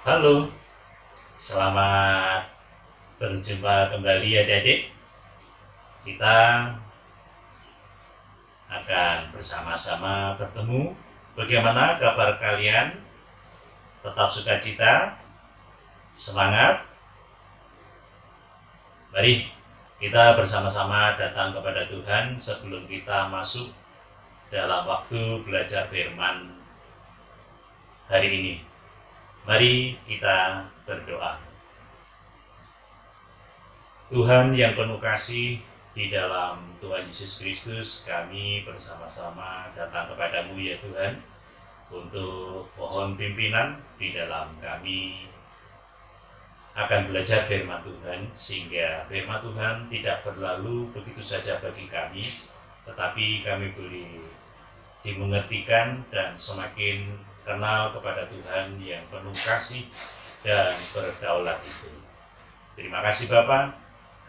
Halo, selamat berjumpa kembali adik-adik. Kita akan bersama-sama bertemu. Bagaimana kabar kalian? Tetap sukacita, semangat. Mari kita bersama-sama datang kepada Tuhan sebelum kita masuk dalam waktu belajar firman hari ini. Mari kita berdoa. Tuhan yang penuh kasih, di dalam Tuhan Yesus Kristus kami bersama-sama datang kepadamu ya Tuhan, untuk mohon pimpinan di dalam kami akan belajar firman Tuhan, sehingga firman Tuhan tidak berlalu begitu saja bagi kami, tetapi kami boleh dimengertikan dan semakin kenal kepada Tuhan yang penuh kasih dan berdaulat itu. Terima kasih Bapa,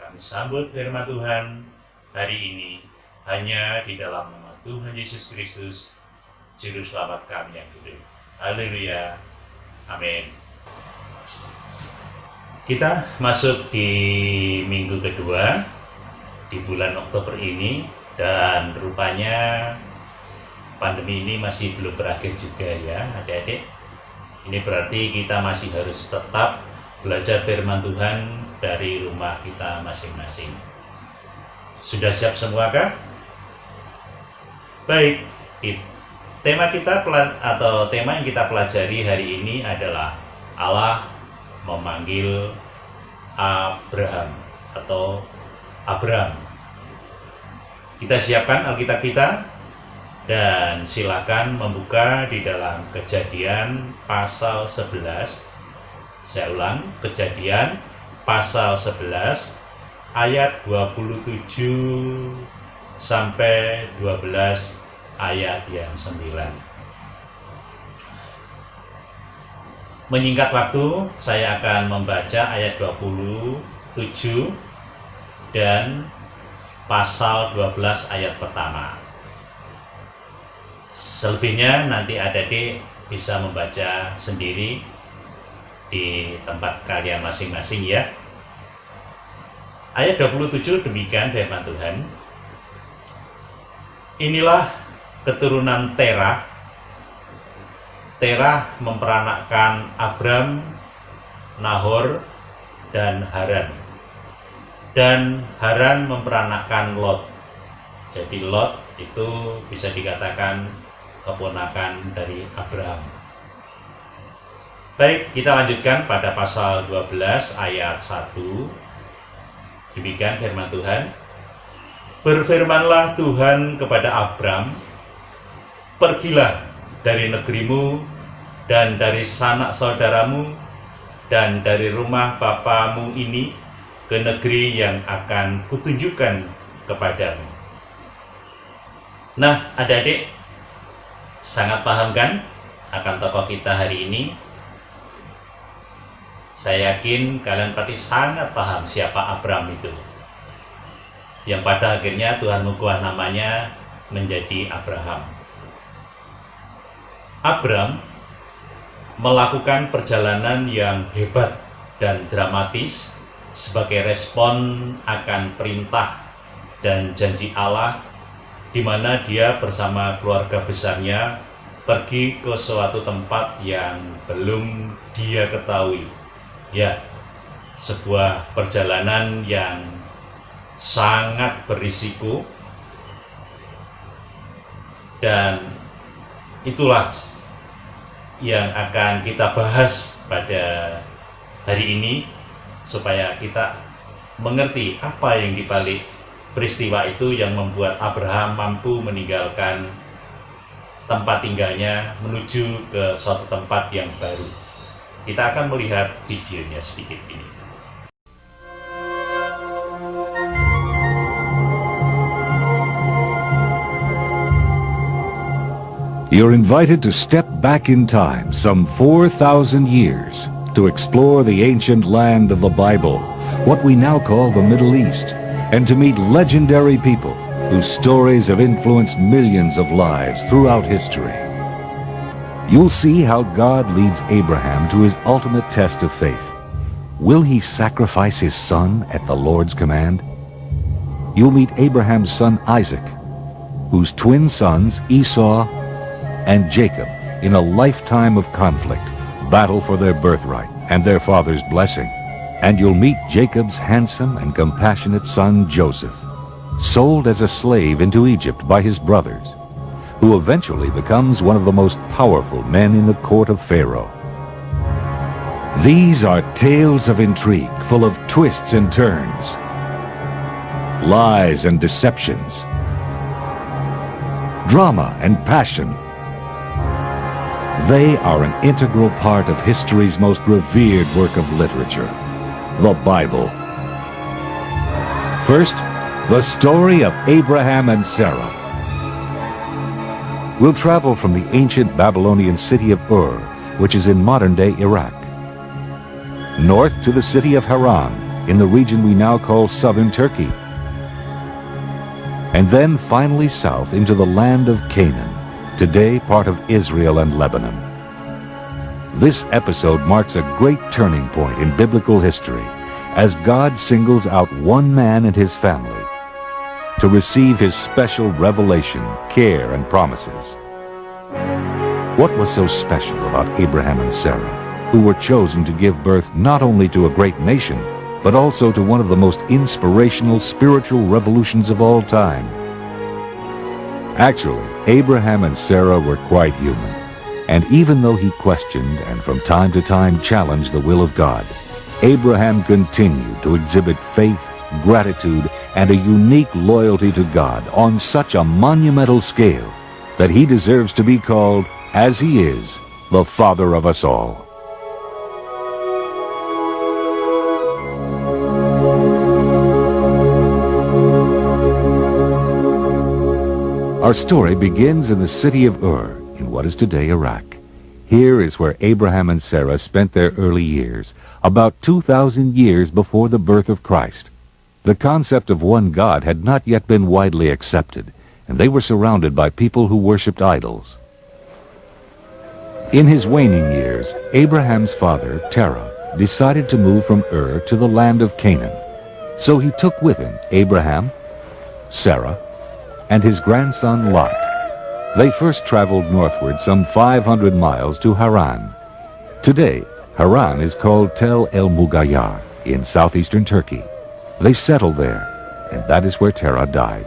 kami sambut firman Tuhan hari ini hanya di dalam nama Tuhan Yesus Kristus, Juru Selamat kami yang hidup. Haleluya, amin. Kita masuk di minggu kedua di bulan Oktober ini, dan rupanya pandemi ini masih belum berakhir juga ya adik-adik. Ini berarti kita masih harus tetap belajar firman Tuhan dari rumah kita masing-masing. Sudah siap semua kah? Baik, tema yang kita pelajari hari ini adalah Allah memanggil Abraham atau Abram. Kita siapkan Alkitab kita dan silakan membuka di dalam Kejadian pasal 11. Saya ulang, Kejadian pasal 11 ayat 27 sampai 12 ayat yang 9. Menyingkat waktu, saya akan membaca ayat 27 dan pasal 12 ayat pertama. Selebihnya nanti adik-adik bisa membaca sendiri di tempat kalian masing-masing ya. Ayat 27 demikian firman Tuhan. Inilah keturunan Terah. Terah memperanakkan Abram, Nahor, dan Haran. Dan Haran memperanakkan Lot. Jadi Lot itu bisa dikatakan keponakan dari Abraham. Baik, kita lanjutkan pada pasal 12 ayat 1. Demikian firman Tuhan. Berfirmanlah Tuhan kepada Abram, pergilah dari negerimu dan dari sanak saudaramu dan dari rumah bapamu ini ke negeri yang akan kutunjukkan kepadamu. Nah, adik-adik sangat paham kan akan tokoh kita hari ini? Saya yakin kalian pasti sangat paham siapa Abram itu, yang pada akhirnya Tuhan mengubah namanya menjadi Abraham. Abram melakukan perjalanan yang hebat dan dramatis sebagai respon akan perintah dan janji Allah, di mana dia bersama keluarga besarnya pergi ke suatu tempat yang belum dia ketahui. Ya, sebuah perjalanan yang sangat berisiko, dan itulah yang akan kita bahas pada hari ini, supaya kita mengerti apa yang dibalik peristiwa itu yang membuat Abraham mampu meninggalkan tempat tinggalnya menuju ke suatu tempat yang baru. Kita akan melihat videonya sedikit ini. You're invited to step back in time some 4,000 years to explore the ancient land of the Bible, what we now call the Middle East, and to meet legendary people whose stories have influenced millions of lives throughout history. You'll see how God leads Abraham to his ultimate test of faith. Will he sacrifice his son at the Lord's command? You'll meet Abraham's son Isaac, whose twin sons Esau and Jacob, in a lifetime of conflict, battle for their birthright and their father's blessing. And you'll meet Jacob's handsome and compassionate son Joseph, sold as a slave into Egypt by his brothers, who eventually becomes one of the most powerful men in the court of Pharaoh. These are tales of intrigue, full of twists and turns, lies and deceptions, drama and passion. They are an integral part of history's most revered work of literature, the Bible. First, the story of Abraham and Sarah. We'll travel from the ancient Babylonian city of Ur, which is in modern-day Iraq, north to the city of Haran, in the region we now call southern Turkey, and then finally south into the land of Canaan, today part of Israel and Lebanon. This episode marks a great turning point in biblical history, as God singles out one man and his family to receive his special revelation, care, and promises. What was so special about Abraham and Sarah, who were chosen to give birth not only to a great nation, but also to one of the most inspirational spiritual revolutions of all time? Actually, Abraham and Sarah were quite human, and even though he questioned and from time to time challenged the will of God, Abraham continued to exhibit faith, gratitude, and a unique loyalty to God on such a monumental scale that he deserves to be called, as he is, the father of us all. Our story begins in the city of Ur, in what is today Iraq. Here is where Abraham and Sarah spent their early years, about 2,000 years before the birth of Christ. The concept of one God had not yet been widely accepted, and they were surrounded by people who worshipped idols. In his waning years, Abraham's father, Terah, decided to move from Ur to the land of Canaan. So he took with him Abraham, Sarah, and his grandson Lot. They first traveled northward some 500 miles to Haran. Today, Haran is called Tel El Mugayar in southeastern Turkey. They settled there, and that is where Terah died.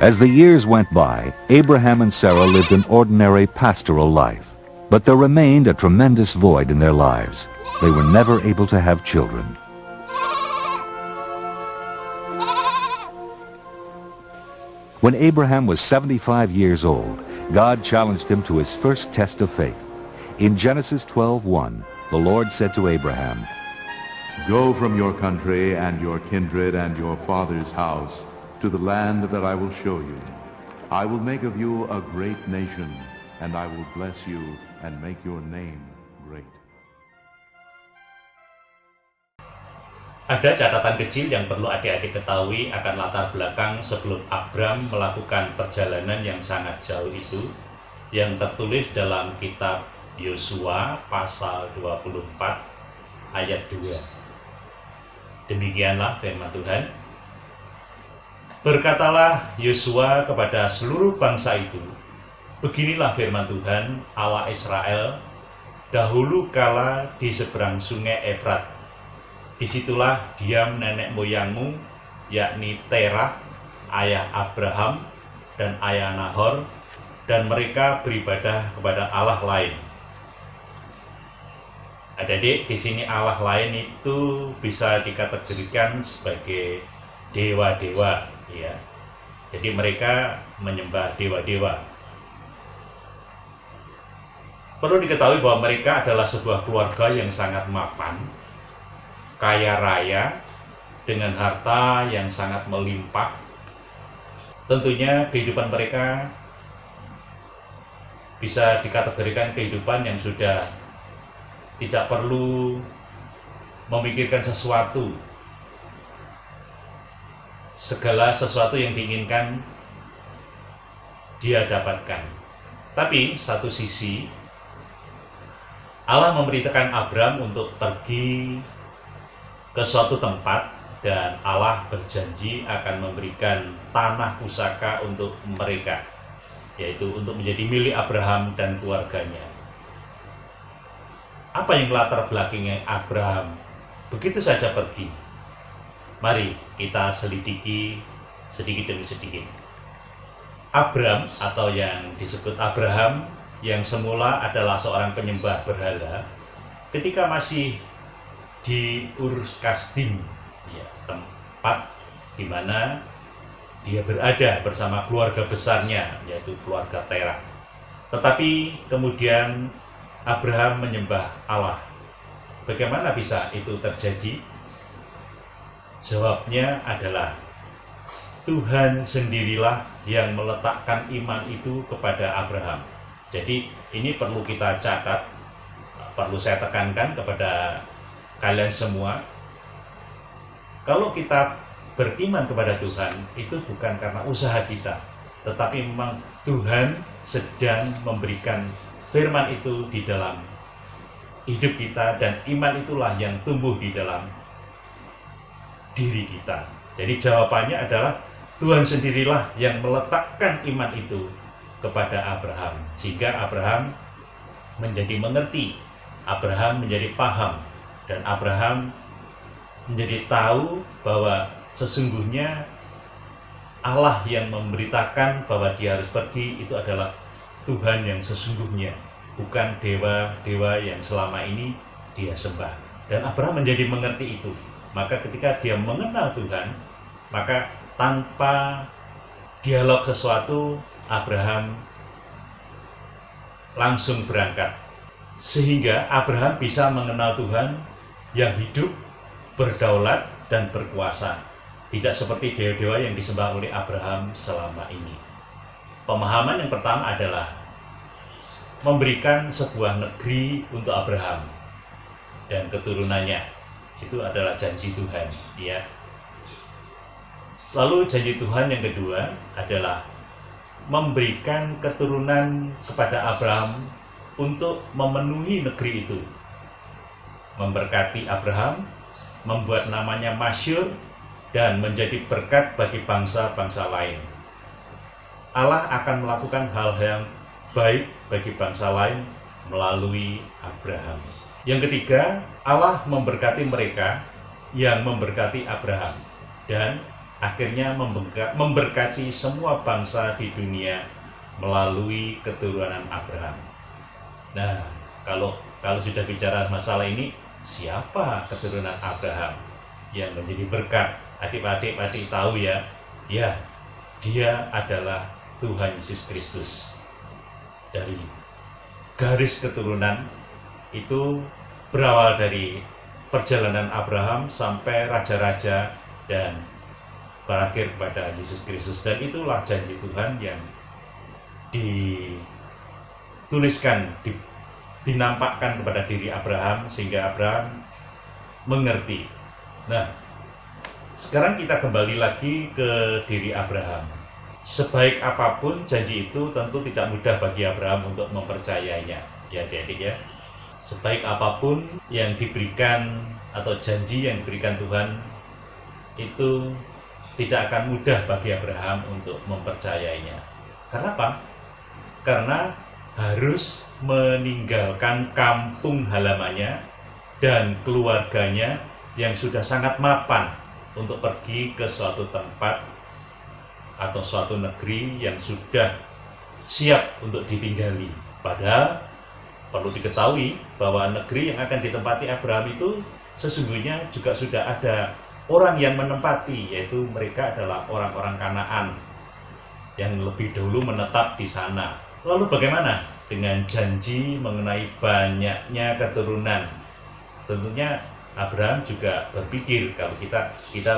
As the years went by, Abraham and Sarah lived an ordinary pastoral life, but there remained a tremendous void in their lives. They were never able to have children. When Abraham was 75 years old, God challenged him to his first test of faith. In Genesis 12:1, the Lord said to Abraham, "Go from your country and your kindred and your father's house to the land that I will show you. I will make of you a great nation, and I will bless you and make your name great." Ada catatan kecil yang perlu adik-adik ketahui akan latar belakang sebelum Abram melakukan perjalanan yang sangat jauh itu, yang tertulis dalam kitab Yosua pasal 24 ayat 2. Demikianlah firman Tuhan. Berkatalah Yosua kepada seluruh bangsa itu, beginilah firman Tuhan Allah Israel, dahulu kala di seberang sungai Efrat, disitulah diam nenek moyangmu, yakni Terah, ayah Abraham dan ayah Nahor, dan mereka beribadah kepada Allah lain. Adik-adik, di sini Allah lain itu bisa dikategorikan sebagai dewa-dewa, ya. Jadi mereka menyembah dewa-dewa. Perlu diketahui bahwa mereka adalah sebuah keluarga yang sangat mapan, kaya raya, dengan harta yang sangat melimpah. Tentunya kehidupan mereka bisa dikategorikan kehidupan yang sudah tidak perlu memikirkan sesuatu. Segala sesuatu yang diinginkan dia dapatkan. Tapi satu sisi Allah memberitakan Abraham untuk pergi ke suatu tempat dan Allah berjanji akan memberikan tanah pusaka untuk mereka, yaitu untuk menjadi milik Abraham dan keluarganya. Apa yang latar belakangnya Abraham begitu saja pergi? Mari kita selidiki sedikit demi sedikit. Abraham atau yang disebut Abraham yang semula adalah seorang penyembah berhala, ketika masih di Ur Kasdim, ya, tempat di mana dia berada bersama keluarga besarnya, yaitu keluarga Terah. Tetapi kemudian Abraham menyembah Allah. Bagaimana bisa itu terjadi? Jawabnya adalah Tuhan sendirilah yang meletakkan iman itu kepada Abraham. Jadi ini perlu kita catat, perlu saya tekankan kepada kalian semua. Kalau kita beriman kepada Tuhan, itu bukan karena usaha kita, tetapi memang Tuhan sedang memberikan firman itu di dalam hidup kita, dan iman itulah yang tumbuh di dalam diri kita. Jadi jawabannya adalah Tuhan sendirilah yang meletakkan iman itu kepada Abraham, sehingga Abraham menjadi mengerti, Abraham menjadi paham, dan Abraham menjadi tahu bahwa sesungguhnya Allah yang memberitakan bahwa dia harus pergi itu adalah Tuhan yang sesungguhnya, bukan dewa-dewa yang selama ini dia sembah. Dan Abraham menjadi mengerti itu. Maka ketika dia mengenal Tuhan, maka tanpa dialog sesuatu, Abraham langsung berangkat. Sehingga Abraham bisa mengenal Tuhan yang hidup, berdaulat, dan berkuasa. Tidak seperti dewa-dewa yang disembah oleh Abraham selama ini. Pemahaman yang pertama adalah memberikan sebuah negeri untuk Abraham dan keturunannya. Itu adalah janji Tuhan, ya. Lalu janji Tuhan yang kedua adalah memberikan keturunan kepada Abraham untuk memenuhi negeri itu. Memberkati Abraham, membuat namanya masyhur, dan menjadi berkat bagi bangsa-bangsa lain. Allah akan melakukan hal yang baik bagi bangsa lain melalui Abraham. Yang ketiga, Allah memberkati mereka yang memberkati Abraham, dan akhirnya memberkati semua bangsa di dunia melalui keturunan Abraham. Nah, kalau sudah bicara masalah ini, siapa keturunan Abraham yang menjadi berkat? Adik-adik pasti tahu ya, dia adalah Tuhan Yesus Kristus. Dari garis keturunan itu berawal dari perjalanan Abraham sampai raja-raja dan berakhir pada Yesus Kristus, dan itulah janji Tuhan yang dituliskan, dinampakkan kepada diri Abraham sehingga Abraham mengerti. Nah, sekarang kita kembali lagi ke diri Abraham. Sebaik apapun janji itu tentu tidak mudah bagi Abraham untuk mempercayainya, ya adik-adik ya. Sebaik apapun yang diberikan atau janji yang diberikan Tuhan itu tidak akan mudah bagi Abraham untuk mempercayainya. Karena apa? Karena harus meninggalkan kampung halamannya dan keluarganya yang sudah sangat mapan untuk pergi ke suatu tempat atau suatu negeri yang sudah siap untuk ditinggali. Padahal perlu diketahui bahwa negeri yang akan ditempati Abraham itu sesungguhnya juga sudah ada orang yang menempati, yaitu mereka adalah orang-orang Kanaan yang lebih dahulu menetap di sana. Lalu bagaimana dengan janji mengenai banyaknya keturunan? Tentunya Abraham juga berpikir, kalau kita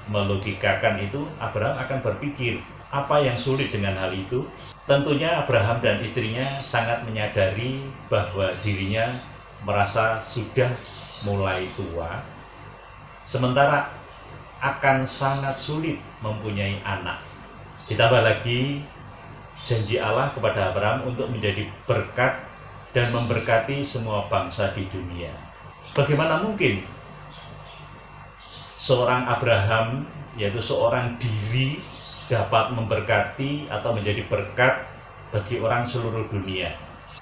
melogikakan itu, Abraham akan berpikir apa yang sulit dengan hal itu. Tentunya Abraham dan istrinya sangat menyadari bahwa dirinya merasa sudah mulai tua, sementara akan sangat sulit mempunyai anak. Ditambah lagi janji Allah kepada Abraham untuk menjadi berkat dan memberkati semua bangsa di dunia. Bagaimana mungkin seorang Abraham, yaitu seorang diri, dapat memberkati atau menjadi berkat bagi orang seluruh dunia?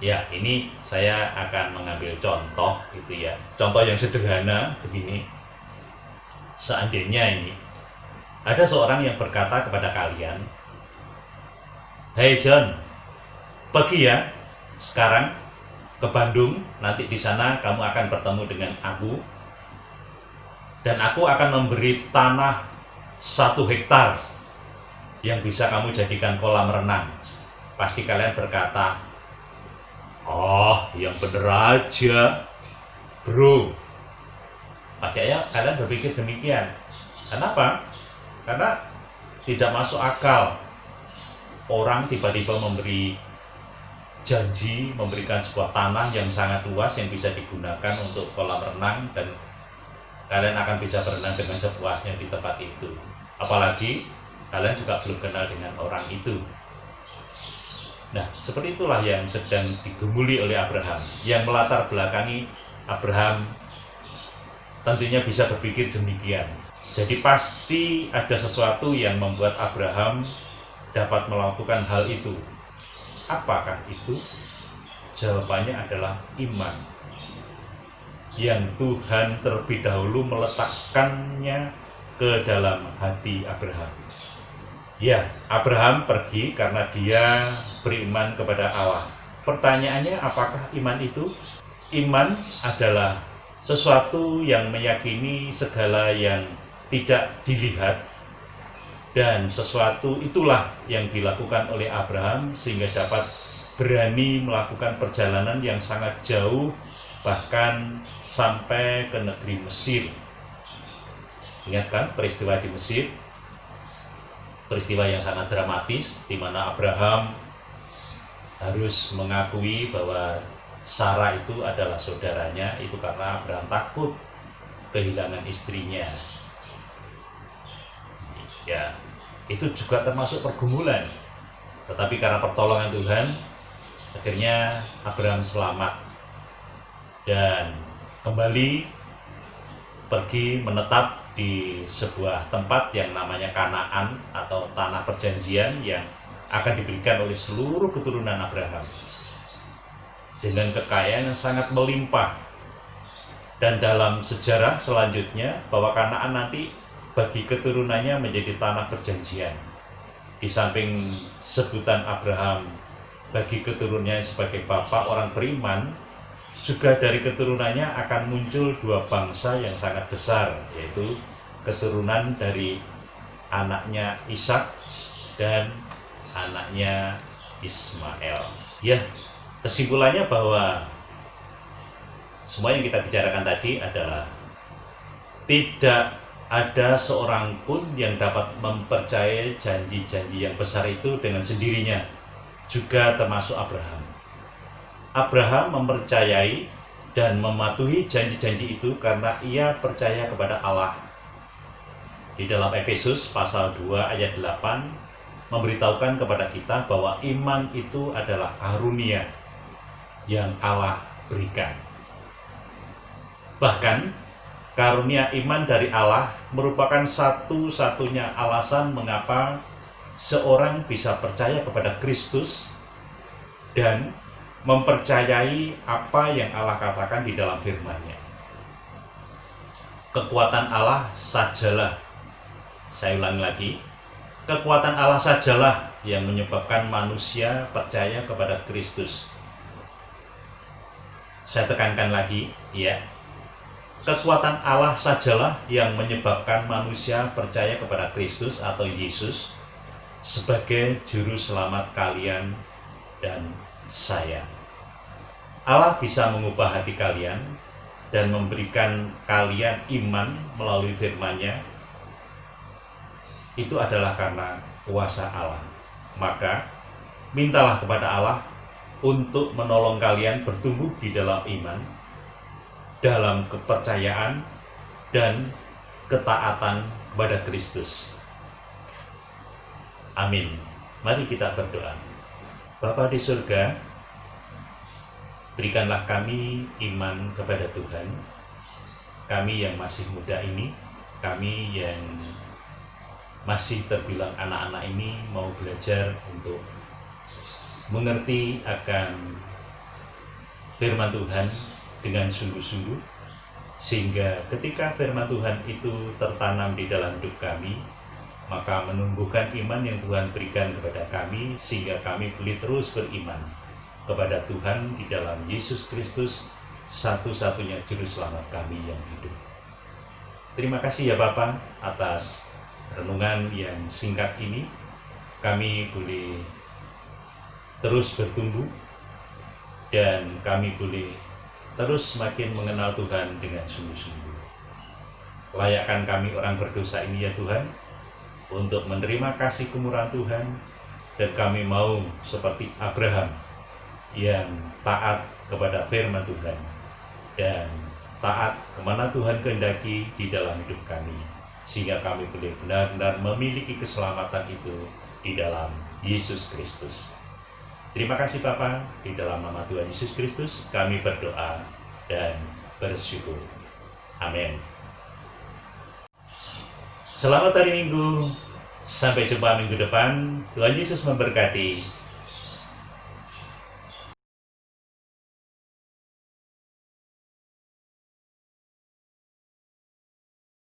Ya, ini saya akan mengambil contoh gitu ya. Contoh yang sederhana begini. Seandainya ini ada seorang yang berkata kepada kalian, "Hey John, pergi ya sekarang ke Bandung, nanti di sana kamu akan bertemu dengan aku, dan aku akan memberi tanah 1 hektar yang bisa kamu jadikan kolam renang." Pasti kalian berkata, "Oh, yang bener aja, bro." Makanya kalian berpikir demikian. Kenapa? Karena tidak masuk akal orang tiba-tiba memberi janji, memberikan sebuah tanah yang sangat luas yang bisa digunakan untuk kolam renang, dan kalian akan bisa berenang dengan sepuasnya di tempat itu. Apalagi kalian juga belum kenal dengan orang itu. Nah, seperti itulah yang sedang digemuli oleh Abraham. Yang melatar belakangi Abraham tentunya bisa berpikir demikian. Jadi pasti ada sesuatu yang membuat Abraham dapat melakukan hal itu. Apakah itu? Jawabannya adalah iman yang Tuhan terlebih dahulu meletakkannya ke dalam hati Abraham. Ya, Abraham pergi karena dia beriman kepada Allah. Pertanyaannya, apakah iman itu? Iman adalah sesuatu yang meyakini segala yang tidak dilihat, dan sesuatu itulah yang dilakukan oleh Abraham sehingga dapat berani melakukan perjalanan yang sangat jauh, bahkan sampai ke negeri Mesir. Ingat kan peristiwa di Mesir? Peristiwa yang sangat dramatis di mana Abraham harus mengakui bahwa Sarah itu adalah saudaranya, itu karena Abraham takut kehilangan istrinya. Ya, itu juga termasuk pergumulan. Tetapi karena pertolongan Tuhan, akhirnya Abraham selamat dan kembali pergi menetap di sebuah tempat yang namanya Kanaan atau tanah perjanjian yang akan diberikan oleh seluruh keturunan Abraham dengan kekayaan yang sangat melimpah. Dan dalam sejarah selanjutnya bahwa Kanaan nanti bagi keturunannya menjadi tanah perjanjian. Di samping sebutan Abraham bagi keturunannya sebagai bapak orang beriman, juga dari keturunannya akan muncul 2 bangsa yang sangat besar, yaitu keturunan dari anaknya Ishak dan anaknya Ismail. Ya, kesimpulannya bahwa semua yang kita bicarakan tadi adalah tidak ada seorang pun yang dapat mempercayai janji-janji yang besar itu dengan sendirinya, juga termasuk Abraham. Abraham mempercayai dan mematuhi janji-janji itu karena ia percaya kepada Allah. Di dalam Efesus pasal 2 ayat 8 memberitahukan kepada kita bahwa iman itu adalah karunia yang Allah berikan. Bahkan karunia iman dari Allah merupakan satu-satunya alasan mengapa seorang bisa percaya kepada Kristus dan mempercayai apa yang Allah katakan di dalam firman-Nya. Kekuatan Allah sajalah, saya ulangi lagi, kekuatan Allah sajalah yang menyebabkan manusia percaya kepada Kristus. Saya tekankan lagi, ya. Kekuatan Allah sajalah yang menyebabkan manusia percaya kepada Kristus atau Yesus sebagai juru selamat kalian dan saya. Allah bisa mengubah hati kalian dan memberikan kalian iman melalui firman-Nya. Itu adalah karena kuasa Allah. Maka mintalah kepada Allah untuk menolong kalian bertumbuh di dalam iman, dalam kepercayaan dan ketaatan kepada Kristus. Amin. Mari kita berdoa. Bapa di surga, berikanlah kami iman kepada Tuhan. Kami yang masih muda ini, kami yang masih terbilang anak-anak ini mau belajar untuk mengerti akan firman Tuhan dengan sungguh-sungguh, sehingga ketika firman Tuhan itu tertanam di dalam hidup kami, maka menumbuhkan iman yang Tuhan berikan kepada kami, sehingga kami boleh terus beriman kepada Tuhan di dalam Yesus Kristus, satu-satunya juru selamat kami yang hidup. Terima kasih ya Bapa atas renungan yang singkat ini. Kami boleh terus bertumbuh dan kami boleh terus semakin mengenal Tuhan dengan sungguh-sungguh. Layakkan kami orang berdosa ini ya Tuhan, untuk menerima kasih kemurahan Tuhan, dan kami mau seperti Abraham yang taat kepada firman Tuhan dan taat kemana Tuhan kehendaki di dalam hidup kami, sehingga kami boleh benar-benar memiliki keselamatan itu di dalam Yesus Kristus. Terima kasih Bapa, di dalam nama Tuhan Yesus Kristus kami berdoa dan bersyukur. Amin. Selamat hari Minggu, sampai jumpa minggu depan. Tuhan Yesus memberkati.